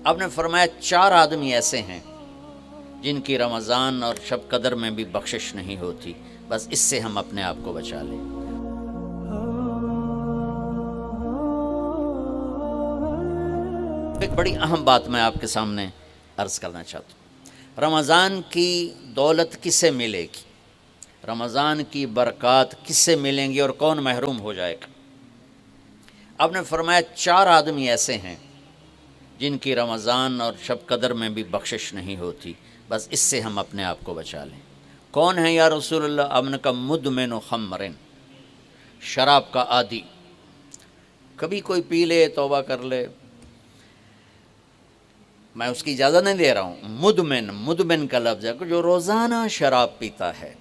آپ نے فرمایا 4 آدمی ایسے ہیں جن کی رمضان اور شب قدر میں بھی بخشش نہیں ہوتی، بس اس سے ہم اپنے آپ کو بچا لیں۔ ایک بڑی اہم بات میں آپ کے سامنے عرض کرنا چاہتا ہوں، رمضان کی دولت کس سے ملے گی، رمضان کی برکات کس سے ملیں گی اور کون محروم ہو جائے گا؟ آپ نے فرمایا 4 آدمی ایسے ہیں جن کی رمضان اور شب قدر میں بھی بخشش نہیں ہوتی، بس اس سے ہم اپنے آپ کو بچا لیں۔ کون ہے یا رسول اللہ؟ آپ نے کہا مدمن خمرن، شراب کا عادی، کبھی کوئی پی لے توبہ کر لے، میں اس کی اجازت نہیں دے رہا ہوں، مدمن کا لفظ ہے کہ جو روزانہ شراب پیتا ہے،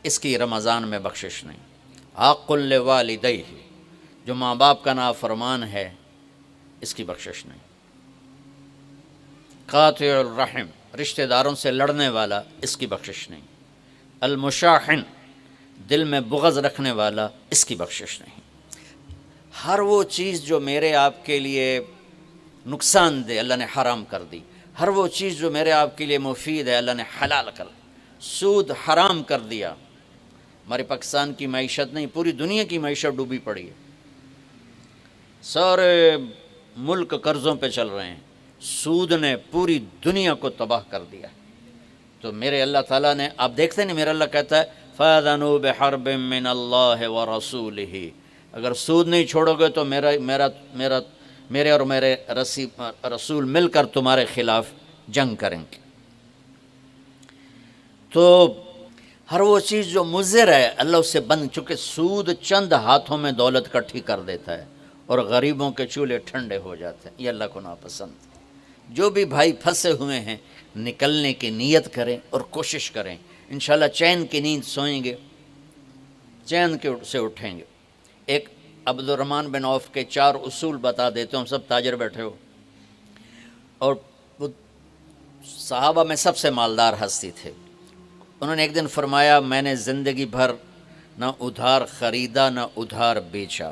اس کی رمضان میں بخشش نہیں۔ عاق لوالدیہ، جو ماں باپ کا نافرمان ہے، اس کی بخشش نہیں۔ قاطع الرحم، رشتہ داروں سے لڑنے والا، اس کی بخشش نہیں۔ المشاحن، دل میں بغض رکھنے والا، اس کی بخشش نہیں۔ ہر وہ چیز جو میرے آپ کے لیے نقصان دہ اللہ نے حرام کر دی، ہر وہ چیز جو میرے آپ کے لیے مفید ہے اللہ نے حلال کر دی۔ سود حرام کر دیا۔ ہمارے پاکستان کی معیشت نہیں، پوری دنیا کی معیشت ڈوبی پڑی ہے، سارے ملک قرضوں پہ چل رہے ہیں، سود نے پوری دنیا کو تباہ کر دیا۔ تو میرے اللہ تعالیٰ نے، آپ دیکھتے ہیں میرا اللہ کہتا ہے فَأَذَنُوا بِحَرْبٍ مِّنَ اللَّهِ وَرَسُولِهِ، اگر سود نہیں چھوڑو گے تو میرے اور میرے رسول مل کر تمہارے خلاف جنگ کریں گے۔ تو ہر وہ چیز جو مضر ہے اللہ اس سے بند، چونکہ سود چند ہاتھوں میں دولت کٹھی کر دیتا ہے اور غریبوں کے چولہے ٹھنڈے ہو جاتے ہیں، یہ اللہ کو ناپسند ہے۔ جو بھی بھائی پھنسے ہوئے ہیں نکلنے کی نیت کریں اور کوشش کریں، انشاءاللہ چین کی نیند سوئیں گے، چین سے اٹھیں گے۔ ایک عبد الرحمن بن عوف کے 4 اصول بتا دیتے ہوں، سب تاجر بیٹھے ہو، اور وہ صحابہ میں سب سے مالدار ہستی تھے۔ انہوں نے ایک دن فرمایا میں نے زندگی بھر نہ ادھار خریدا نہ ادھار بیچا،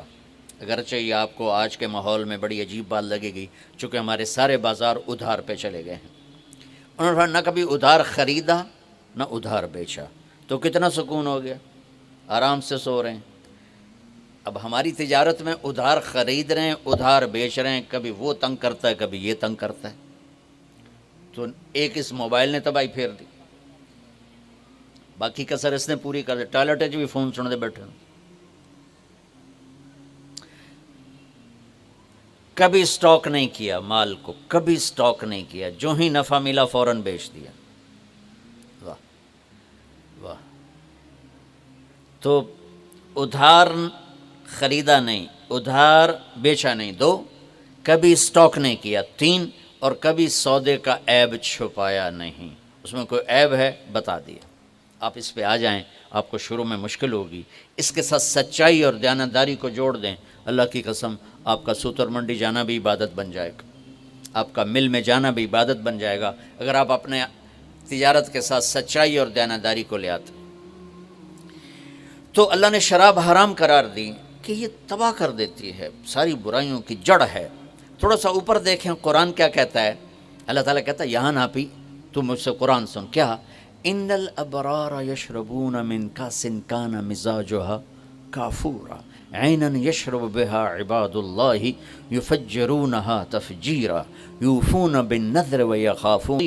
اگرچہ یہ آپ کو آج کے ماحول میں بڑی عجیب بات لگے گی چونکہ ہمارے سارے بازار ادھار پہ چلے گئے ہیں۔ انہوں نے فرمایا نہ کبھی ادھار خریدا نہ ادھار بیچا، تو کتنا سکون ہو گیا، آرام سے سو رہے ہیں۔ اب ہماری تجارت میں ادھار خرید رہے ہیں ادھار بیچ رہے ہیں، کبھی وہ تنگ کرتا ہے کبھی یہ تنگ کرتا ہے، تو ایک اس موبائل نے تباہی پھیر دی، باقی کسر اس نے پوری کر دی۔ ٹوائلٹ بھی فون سن دے بیٹھے، کبھی سٹاک نہیں کیا مال کو، کبھی سٹاک نہیں کیا، جو ہی نفع ملا فوراً بیچ دیا۔ واہ واہ! تو ادھار خریدا نہیں، ادھار بیچا نہیں، 2، کبھی سٹاک نہیں کیا، 3، اور کبھی سودے کا عیب چھپایا نہیں، اس میں کوئی عیب ہے بتا دیا۔ آپ اس پہ آ جائیں، آپ کو شروع میں مشکل ہوگی، اس کے ساتھ سچائی اور دیانتداری کو جوڑ دیں، اللہ کی قسم آپ کا سوتر منڈی جانا بھی عبادت بن جائے گا، آپ کا مل میں جانا بھی عبادت بن جائے گا، اگر آپ اپنے تجارت کے ساتھ سچائی اور دیانتداری کو لے آتے۔ تو اللہ نے شراب حرام قرار دی کہ یہ تباہ کر دیتی ہے، ساری برائیوں کی جڑ ہے۔ تھوڑا سا اوپر دیکھیں قرآن کیا کہتا ہے، اللہ تعالیٰ کہتا ہے یہاں نہ پی، تو مجھ سے قرآن سن، کیا ان الابرار یشربون من کاس کان مزاجها کافورا عینا یشرب بها عباد اللہ یفجرونها تفجیرا یوفون بالنذر ویخافون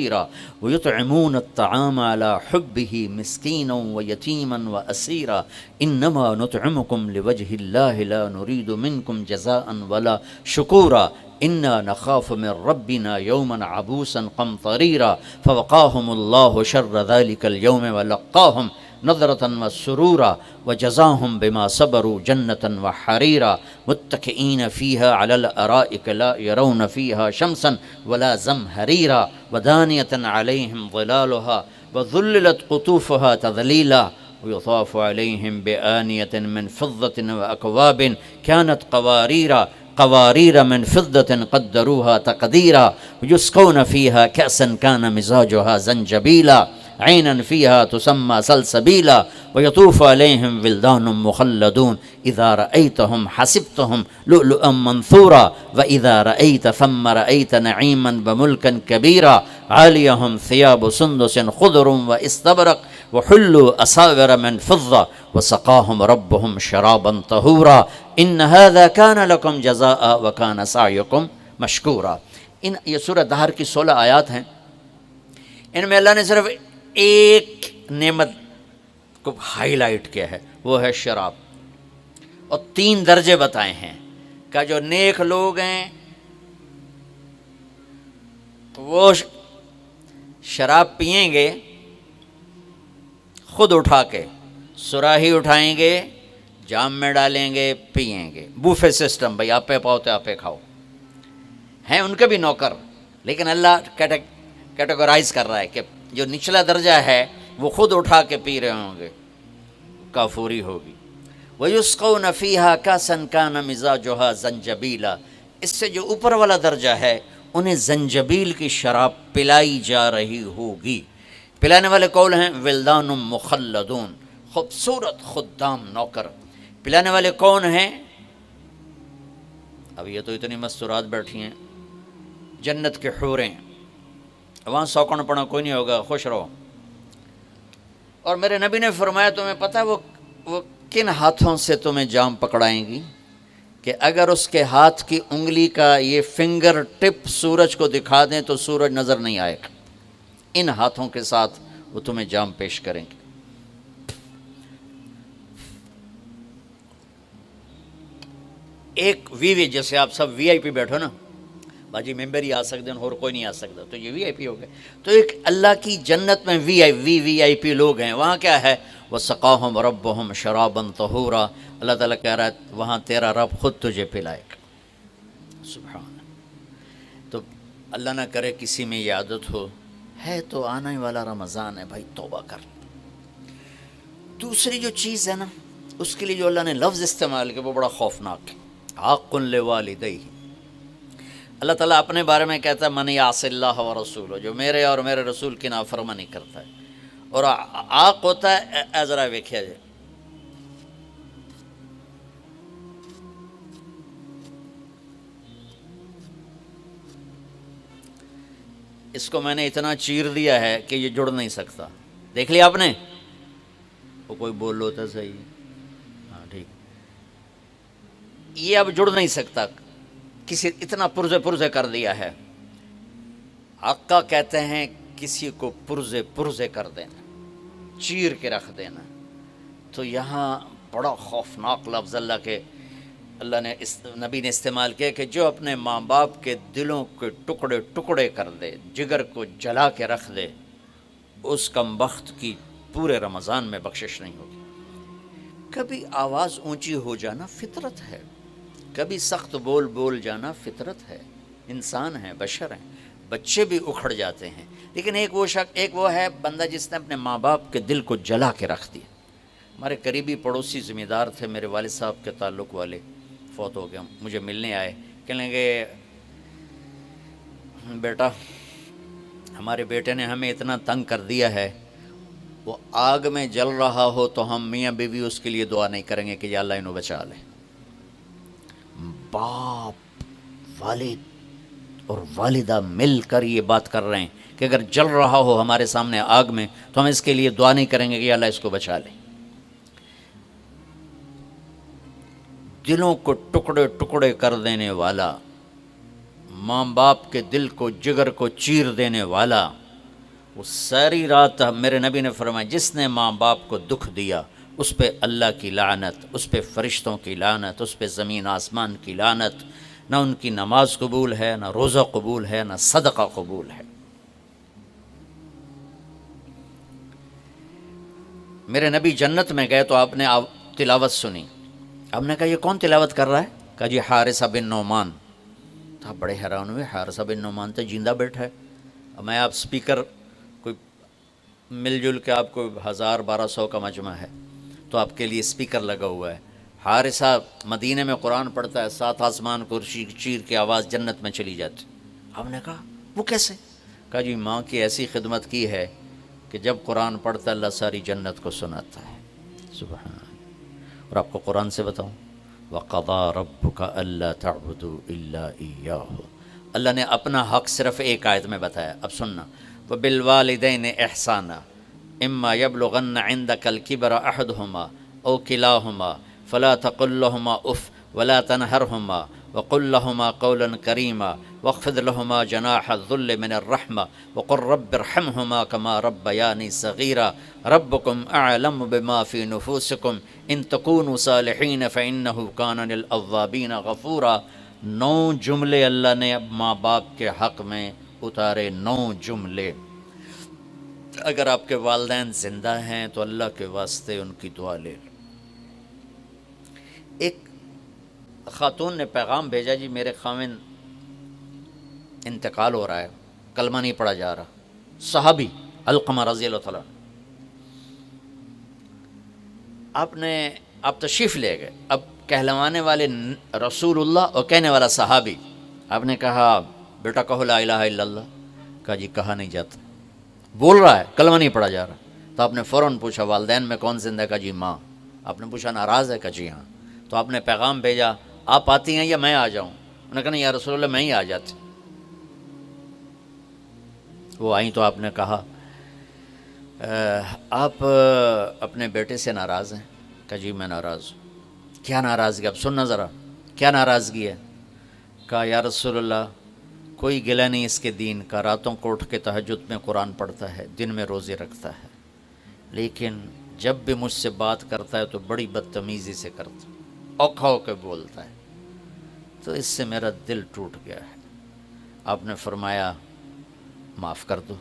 ویطعمون الطعام على حبه مسکینا ویتیما واسیرا انما نطعمکم لوجه اللہ لا نرید منکم جزاء ولا شکورا انا نخاف من ربنا یوما عبوسا قمطریرا فوقاهم اللہ شر ذلك اليوم ولقاهم نظرة وسرورا وجزاهم بما صبروا جنة وحريرا متكئين فيها على الأرائك لا يرون فيها شمسا ولا زمهريرا ودانية عليهم ظلالها وذللت قطوفها تذليلا ويطاف عليهم بآنية من فضة وأكواب كانت قوارير من فضة قدروها تقديرا يسقون فيها كأسا كان مزاجها زنجبيلا عینا فیہا تسمی سلسبیلا ویطوف علیہم ولدان مخلدون اذا رأیتہم حسبتہم لؤلؤا منثورا واذا رأیت ثم رأیت نعیما وملکا کبیرا عالیہم ثیاب سندس خضر واستبرق وحلوا اساور من فضة وسقاهم ربهم شرابا طہورا ان هذا كان لكم جزاء وكان سعيكم مشکورا۔ یہ سورہ دہر کی 16 آیات ہیں، ان میں اللہ نے صرف ایک نعمت کو ہائی لائٹ کیا ہے، وہ ہے شراب، اور 3 درجے بتائے ہیں کہ جو نیک لوگ ہیں وہ شراب پئیں گے خود اٹھا کے، سراہی اٹھائیں گے، جام میں ڈالیں گے، پئیں گے، بوفے سسٹم، بھائی آپ پہ پاؤ تو آپ پہ کھاؤ، ہیں ان کے بھی نوکر، لیکن اللہ کیٹیگورائز کر رہا ہے کہ جو نچلا درجہ ہے وہ خود اٹھا کے پی رہے ہوں گے، کافوری ہوگی۔ وَيُسْقَوْنَ فِيهَا كَأْسًا كَانَ مِزَاجُهَا زَنجَبِيلًا، اس سے جو اوپر والا درجہ ہے انہیں زنجبیل کی شراب پلائی جا رہی ہوگی۔ پلانے والے کون ہیں؟ ولدان مخلدون، خوبصورت خدام نوکر۔ پلانے والے کون ہیں؟ اب یہ تو اتنی مستورات بیٹھی ہیں، جنت کے حوریں، وہاں سوکن پڑا کوئی نہیں ہوگا، خوش رہو۔ اور میرے نبی نے فرمایا تمہیں پتہ ہے وہ کن ہاتھوں سے تمہیں جام پکڑائیں گی کہ اگر اس کے ہاتھ کی انگلی کا یہ فنگر ٹپ سورج کو دکھا دیں تو سورج نظر نہیں آئے گا، ان ہاتھوں کے ساتھ وہ تمہیں جام پیش کریں گے۔ ایک وی جیسے آپ سب وی آئی پی بیٹھو نا، باجی ممبر ہی آ سکتے ہیں اور کوئی نہیں آ سکتا، تو یہ وی آئی پی ہو گئے۔ تو ایک اللہ کی جنت میں وی آئی پی لوگ ہیں، وہاں کیا ہے؟ وَسَقَاهُمْ رَبُّهُمْ شَرَابًا طَهُورًا، اللہ تعالیٰ کہہ رہا ہے وہاں تیرا رب خود تجھے پلائے گا۔ سبحان اللہ۔ تو اللہ نہ کرے کسی میں یہ عادت ہو، ہے تو آنے والا رمضان ہے بھائی، توبہ کر۔ دوسری جو چیز ہے نا، اس کے لیے جو اللہ نے لفظ استعمال کیا وہ بڑا خوفناک ہے، حق لوالدیہ۔ اللہ تعالیٰ اپنے بارے میں کہتا ہے من یعص اللہ ورسولہ، جو میرے اور میرے رسول کی نافرمانی کرتا ہے، اور عاق ہوتا ہے ذرا ویکھیا جائے، اس کو میں نے اتنا چیر دیا ہے کہ یہ جڑ نہیں سکتا، دیکھ لیا آپ نے؟ وہ کوئی بول لو تو صحیح، ہاں ٹھیک، یہ اب جڑ نہیں سکتا، کسی اتنا پرزے کر دیا ہے۔ آقا کہتے ہیں کسی کو پرزے کر دینا، چیر کے رکھ دینا۔ تو یہاں بڑا خوفناک لفظ اللہ نے نبی نے استعمال کیا کہ جو اپنے ماں باپ کے دلوں کے ٹکڑے کر دے، جگر کو جلا کے رکھ دے، اس کم بخت کی پورے رمضان میں بخشش نہیں ہوگی۔ کبھی آواز اونچی ہو جانا فطرت ہے، کبھی سخت بول جانا فطرت ہے، انسان ہیں، بشر ہیں، بچے بھی اکھڑ جاتے ہیں، لیکن ایک وہ ہے بندہ جس نے اپنے ماں باپ کے دل کو جلا کے رکھ دیا۔ ہمارے قریبی پڑوسی ذمہ دار تھے، میرے والد صاحب کے تعلق والے، فوت ہو گئے، مجھے ملنے آئے، کہنے لگے بیٹا ہمارے بیٹے نے ہمیں اتنا تنگ کر دیا ہے، وہ آگ میں جل رہا ہو تو ہم میاں بیوی اس کے لیے دعا نہیں کریں گے کہ یا اللہ انہوں بچا لے۔ باپ، والد اور والدہ مل کر یہ بات کر رہے ہیں کہ اگر جل رہا ہو ہمارے سامنے آگ میں تو ہم اس کے لیے دعا نہیں کریں گے کہ یا اللہ اس کو بچا لے۔ دلوں کو ٹکڑے کر دینے والا، ماں باپ کے دل کو، جگر کو چیر دینے والا، وہ ساری رات میرے نبی نے فرمایا جس نے ماں باپ کو دکھ دیا اس پہ اللہ کی لعنت، اس پہ فرشتوں کی لعنت، اس پہ زمین آسمان کی لعنت، نہ ان کی نماز قبول ہے، نہ روزہ قبول ہے، نہ صدقہ قبول ہے۔ میرے نبی جنت میں گئے تو آپ نے تلاوت سنی، آپ نے کہا یہ کون تلاوت کر رہا ہے؟ کہا جی حارثہ بن نعمان۔ تو آپ بڑے حیران ہوئے، حارثہ بن نعمان تو زندہ بیٹھا ہے، اب میں آپ سپیکر کوئی مل جل کے آپ کو 1000-1200 کا مجمع ہے تو آپ کے لیے سپیکر لگا ہوا ہے، حارثہ مدینے میں قرآن پڑھتا ہے، 7 آسمان کو چیر کے آواز جنت میں چلی جاتی۔ آپ نے کہا وہ کیسے؟ کہا جی ماں کی ایسی خدمت کی ہے کہ جب قرآن پڑھتا اللہ ساری جنت کو سناتا ہے. سبحان. اور آپ کو قرآن سے بتاؤں، وَقَضَىٰ رَبُّكَ أَلَّا تَعْبُدُوا إِلَّا إِيَّاهُ. اللہ نے اپنا حق صرف ایک آیت میں بتایا. اب سننا، وَبِالْوَالِدَيْنِ إِحْسَانًا إِمَّا يَبْلُغَنَّ عِندَكَ الْكِبَرَ أَحَدُهُمَا أَوْ كِلَاهُمَا فَلَا تَقُل لَّهُمَا أُفٍّ وَلَا تَنْهَرْهُمَا وَقُل لَّهُمَا قَوْلًا كَرِيمًا وَاخْفِضْ لَهُمَا جَنَاحَ الذُّلِّ مِنَ الرَّحْمَةِ وَقُل رَّبِّ ارْحَمْهُمَا كَمَا رَبَّيَانِي صَغِيرًا رَبُّكُمْ أَعْلَمُ بِمَا فِي نُفُوسِكُمْ إِن تَكُونُوا صَالِحِينَ فَإِنَّهُ كَانَ لِلْأَوَّابِينَ غَفُورًا. 9 جملے اللہ نے اب ماں باپ کے حق میں اتارے. 9 جملے. اگر آپ کے والدین زندہ ہیں تو اللہ کے واسطے ان کی دعا لے لو. ایک خاتون نے پیغام بھیجا، جی میرے خاوند انتقال ہو رہا ہے، کلمہ نہیں پڑھا جا رہا. صحابی علقمہ رضی اللہ تعالیٰ. آپ تشریف لے گئے. اب کہلوانے والے رسول اللہ اور کہنے والا صحابی. آپ نے کہا بیٹا کہو لا الہ الا اللہ. کہا جی کہا نہیں جاتا. بول رہا ہے کلمہ نہیں پڑھا جا رہا. تو آپ نے فوراً پوچھا والدین میں کون زندہ ہے؟ کہا جی ماں. آپ نے پوچھا ناراض ہے؟ کہا جی ہاں. تو آپ نے پیغام بھیجا آپ آتی ہیں یا میں آ جاؤں؟ انہوں نے کہا نہیں یا رسول اللہ میں ہی آ جاتی. وہ آئیں تو آپ نے کہا آپ اپنے بیٹے سے ناراض ہیں؟ کہا جی میں ناراض ہوں. کیا ناراضگی؟ اب سننا ذرا کیا ناراضگی ہے. کہا یا رسول اللہ کوئی گلہ نہیں اس کے دین کا، راتوں کو اٹھ کے تہجد میں قرآن پڑھتا ہے، دن میں روزے رکھتا ہے، لیکن جب بھی مجھ سے بات کرتا ہے تو بڑی بدتمیزی سے کرتا ہے، اوکھا ہو کے بولتا ہے، تو اس سے میرا دل ٹوٹ گیا ہے. آپ نے فرمایا معاف کر دو.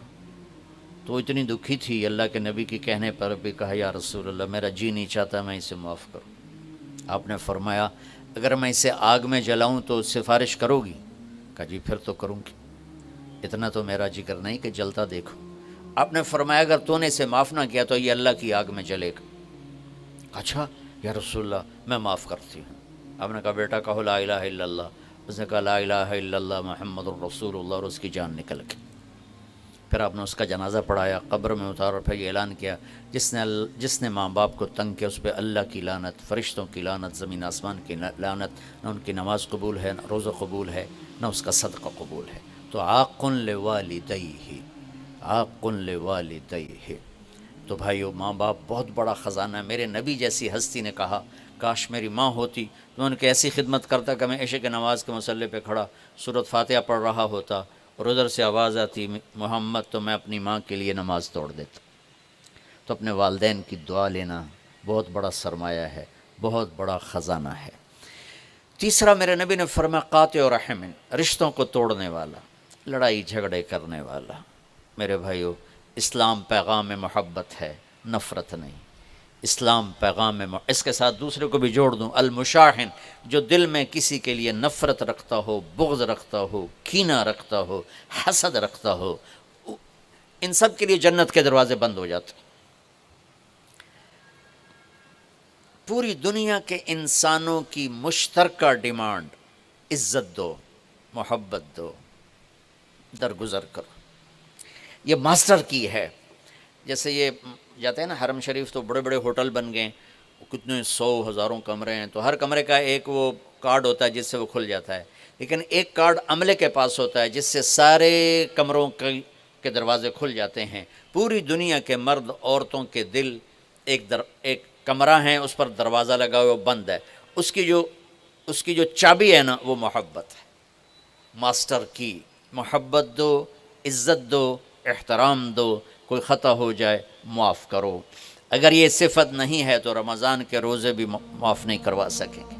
تو اتنی دکھی تھی اللہ کے نبی کے کہنے پر بھی کہا یا رسول اللہ میرا جی نہیں چاہتا میں اسے معاف کروں. آپ نے فرمایا اگر میں اسے آگ میں جلاؤں تو سفارش کرو گی؟ کہا جی پھر تو کروں گی، اتنا تو میرا جگر نہیں کہ جلتا دیکھو. آپ نے فرمایا اگر تو نے اسے معاف نہ کیا تو یہ اللہ کی آگ میں جلے گا. اچھا یا رسول اللہ میں معاف کرتی ہوں. آپ نے کہا بیٹا کہو لا الہ الا اللہ. اس نے کہا لا الہ الا اللہ محمد الرسول اللہ، اور اس کی جان نکل گئی. پھر آپ نے اس کا جنازہ پڑھایا، قبر میں اتارا، اور پھر یہ اعلان کیا جس نے ماں باپ کو تنگ کیا اس پہ اللہ کی لعنت، فرشتوں کی لعنت، زمین آسمان کی لعنت. نہ ان کی نماز قبول ہے، نہ روزہ قبول ہے، نہ اس کا صدقہ قبول ہے. تو عاق لوالدیہ، عاق لوالدیہ. تو بھائیو ماں باپ بہت بڑا خزانہ ہے. میرے نبی جیسی ہستی نے کہا کاش میری ماں ہوتی تو ان کی ایسی خدمت کرتا کہ میں عشاء کی نماز کے مصلی پہ کھڑا سورۃ فاتحہ پڑھ رہا ہوتا اور ادھر سے آواز آتی محمد، تو میں اپنی ماں کے لیے نماز توڑ دیتا. تو اپنے والدین کی دعا لینا بہت بڑا سرمایہ ہے، بہت بڑا خزانہ ہے. تیسرا میرے نبی نے فرمایا قاطع رحم، رشتوں کو توڑنے والا، لڑائی جھگڑے کرنے والا. میرے بھائیو اسلام پیغام محبت ہے، نفرت نہیں. اسلام پیغام اس کے ساتھ دوسرے کو بھی جوڑ دوں، المشاحن، جو دل میں کسی کے لیے نفرت رکھتا ہو، بغض رکھتا ہو، کینہ رکھتا ہو، حسد رکھتا ہو، ان سب کے لیے جنت کے دروازے بند ہو جاتے. پوری دنیا کے انسانوں کی مشترکہ ڈیمانڈ عزت دو، محبت دو، درگزر کرو. یہ ماسٹر کی ہے. جیسے یہ جاتے ہیں نا حرم شریف، تو بڑے بڑے ہوٹل بن گئے، کتنے 100 ہزاروں کمرے ہیں، تو ہر کمرے کا ایک وہ کارڈ ہوتا ہے جس سے وہ کھل جاتا ہے، لیکن ایک کارڈ عملے کے پاس ہوتا ہے جس سے سارے کمروں کے دروازے کھل جاتے ہیں. پوری دنیا کے مرد عورتوں کے دل ایک کمرہ ہیں، اس پر دروازہ لگا ہوا بند ہے، اس کی جو چابی ہے نا وہ محبت ہے. ماسٹر کی محبت دو، عزت دو، احترام دو، کوئی خطا ہو جائے معاف کرو. اگر یہ صفت نہیں ہے تو رمضان کے روزے بھی معاف نہیں کروا سکیں گے.